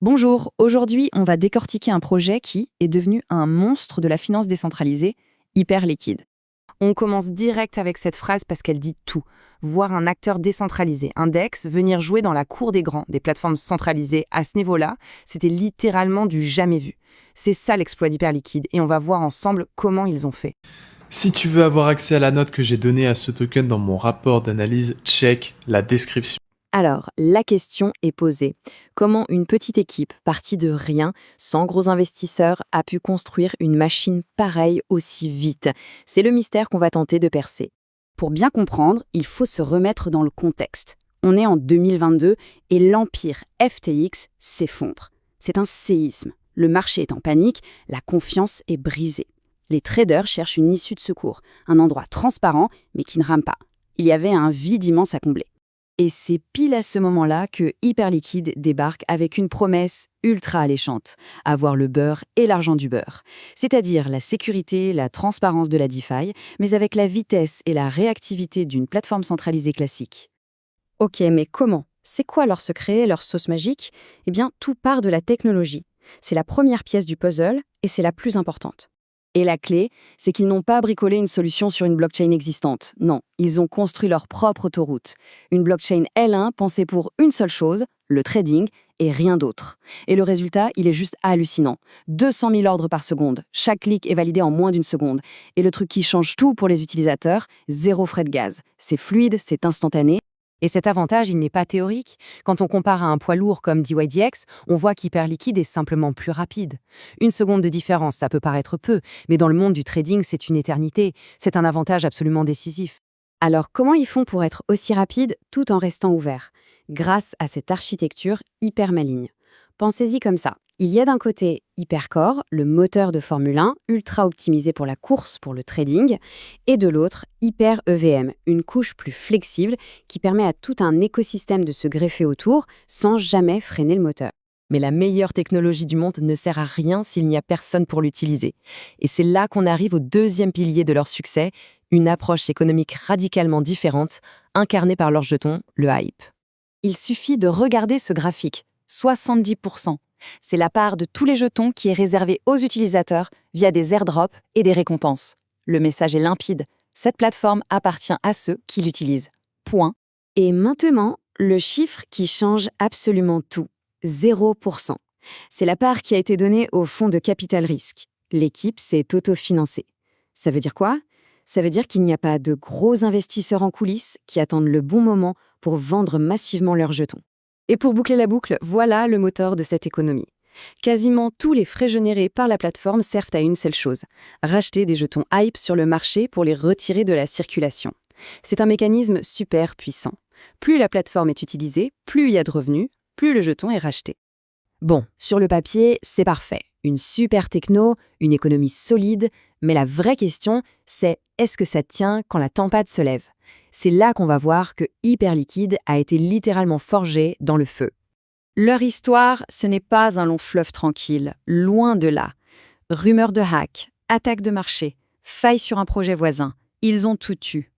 Bonjour, aujourd'hui on va décortiquer un projet qui est devenu un monstre de la finance décentralisée, Hyperliquid. On commence direct avec cette phrase parce qu'elle dit tout. Voir un acteur décentralisé, un DEX, venir jouer dans la cour des grands, des plateformes centralisées à ce niveau-là, c'était littéralement du jamais vu. C'est ça l'exploit d'Hyperliquid et on va voir ensemble comment ils ont fait. Si tu veux avoir accès à la note que j'ai donnée à ce token dans mon rapport d'analyse, check la description. Alors, la question est posée. Comment une petite équipe, partie de rien, sans gros investisseurs, a pu construire une machine pareille aussi vite? C'est le mystère qu'on va tenter de percer. Pour bien comprendre, il faut se remettre dans le contexte. On est en 2022 et l'empire FTX s'effondre. C'est un séisme. Le marché est en panique, la confiance est brisée. Les traders cherchent une issue de secours, un endroit transparent mais qui ne rame pas. Il y avait un vide immense à combler. Et c'est pile à ce moment-là que Hyperliquid débarque avec une promesse ultra alléchante, avoir le beurre et l'argent du beurre. C'est-à-dire la sécurité, la transparence de la DeFi, mais avec la vitesse et la réactivité d'une plateforme centralisée classique. Ok, mais comment? C'est quoi leur secret, leur sauce magique? Eh bien, tout part de la technologie. C'est la première pièce du puzzle et c'est la plus importante. Et la clé, c'est qu'ils n'ont pas bricolé une solution sur une blockchain existante. Non, ils ont construit leur propre autoroute. Une blockchain L1 pensée pour une seule chose, le trading, et rien d'autre. Et le résultat, il est juste hallucinant. 200 000 ordres par seconde. Chaque clic est validé en moins d'une seconde. Et le truc qui change tout pour les utilisateurs, zéro frais de gaz. C'est fluide, c'est instantané. Et cet avantage, il n'est pas théorique. Quand on compare à un poids lourd comme DYDX, on voit qu'Hyperliquid est simplement plus rapide. Une seconde de différence, ça peut paraître peu, mais dans le monde du trading, c'est une éternité. C'est un avantage absolument décisif. Alors comment ils font pour être aussi rapides tout en restant ouverts? Grâce à cette architecture hyper maligne. Pensez-y comme ça. Il y a d'un côté Hypercore, le moteur de Formule 1, ultra optimisé pour la course, pour le trading, et de l'autre Hyper EVM, une couche plus flexible qui permet à tout un écosystème de se greffer autour sans jamais freiner le moteur. Mais la meilleure technologie du monde ne sert à rien s'il n'y a personne pour l'utiliser. Et c'est là qu'on arrive au deuxième pilier de leur succès, une approche économique radicalement différente, incarnée par leur jeton, le hype. Il suffit de regarder ce graphique, 70%. C'est la part de tous les jetons qui est réservée aux utilisateurs via des airdrops et des récompenses. Le message est limpide, cette plateforme appartient à ceux qui l'utilisent. Point. Et maintenant, le chiffre qui change absolument tout, 0%. C'est la part qui a été donnée au fonds de capital risque. L'équipe s'est autofinancée. Ça veut dire quoi? Ça veut dire qu'il n'y a pas de gros investisseurs en coulisses qui attendent le bon moment pour vendre massivement leurs jetons. Et pour boucler la boucle, voilà le moteur de cette économie. Quasiment tous les frais générés par la plateforme servent à une seule chose, racheter des jetons hype sur le marché pour les retirer de la circulation. C'est un mécanisme super puissant. Plus la plateforme est utilisée, plus il y a de revenus, plus le jeton est racheté. Bon, sur le papier, c'est parfait. Une super techno, une économie solide, mais la vraie question, c'est est-ce que ça tient quand la tempête se lève? C'est là qu'on va voir que Hyperliquid a été littéralement forgé dans le feu. Leur histoire, ce n'est pas un long fleuve tranquille, loin de là. Rumeurs de hack, attaques de marché, failles sur un projet voisin, ils ont tout eu.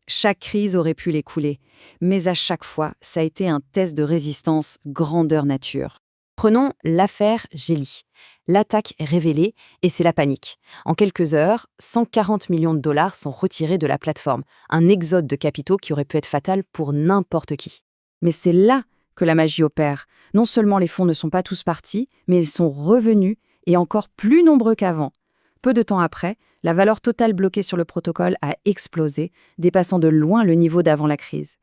Chaque crise aurait pu les couler, mais à chaque fois, ça a été un test de résistance grandeur nature. Prenons l'affaire Jelly. L'attaque est révélée et c'est la panique. En quelques heures, 140 millions de dollars sont retirés de la plateforme, un exode de capitaux qui aurait pu être fatal pour n'importe qui. Mais c'est là que la magie opère. Non seulement les fonds ne sont pas tous partis, mais ils sont revenus et encore plus nombreux qu'avant. Peu de temps après, la valeur totale bloquée sur le protocole a explosé, dépassant de loin le niveau d'avant la crise.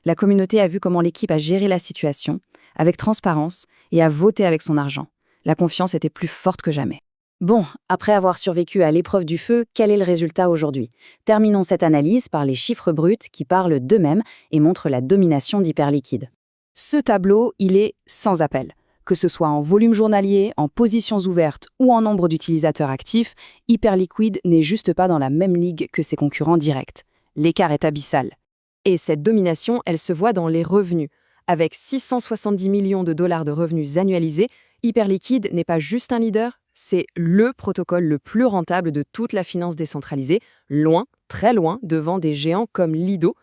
La communauté a vu comment l'équipe a géré la situation, avec transparence, et a voté avec son argent. La confiance était plus forte que jamais. Bon, après avoir survécu à l'épreuve du feu, quel est le résultat aujourd'hui? Terminons cette analyse par les chiffres bruts qui parlent d'eux-mêmes et montrent la domination d'Hyperliquid. Ce tableau, il est sans appel. Que ce soit en volume journalier, en positions ouvertes ou en nombre d'utilisateurs actifs, Hyperliquid n'est juste pas dans la même ligue que ses concurrents directs. L'écart est abyssal. Et cette domination, elle se voit dans les revenus. Avec 670 millions de dollars de revenus annualisés, Hyperliquid n'est pas juste un leader, c'est le protocole le plus rentable de toute la finance décentralisée, loin, très loin, devant des géants comme Lido.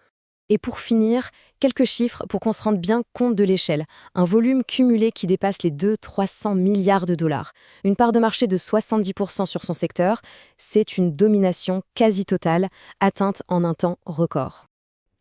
Et pour finir, Quelques chiffres pour qu'on se rende bien compte de l'échelle. Un volume cumulé qui dépasse les 200-300 milliards de dollars. Une part de marché de 70% sur son secteur. C'est une domination quasi totale, atteinte en un temps record.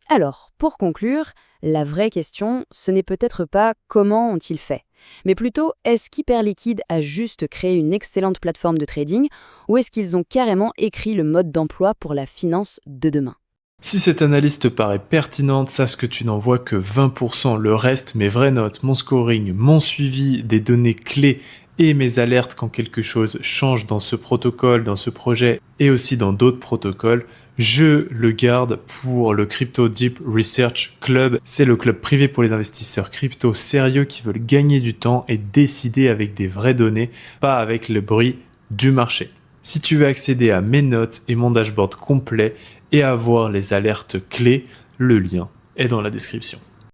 Alors, pour conclure, la vraie question, ce n'est peut-être pas comment ont-ils fait, mais plutôt est-ce qu'Hyperliquid a juste créé une excellente plateforme de trading ou est-ce qu'ils ont carrément écrit le mode d'emploi pour la finance de demain? Si cette analyse te paraît pertinente, sache que tu n'en vois que 20%. Le reste, mes vraies notes, mon scoring, mon suivi des données clés et mes alertes quand quelque chose change dans ce protocole, dans ce projet et aussi dans d'autres protocoles, je le garde pour le Crypto Deep Research Club. C'est le club privé pour les investisseurs crypto sérieux qui veulent gagner du temps et décider avec des vraies données, pas avec le bruit du marché. Si tu veux accéder à mes notes et mon dashboard complet et avoir les alertes clés, le lien est dans la description.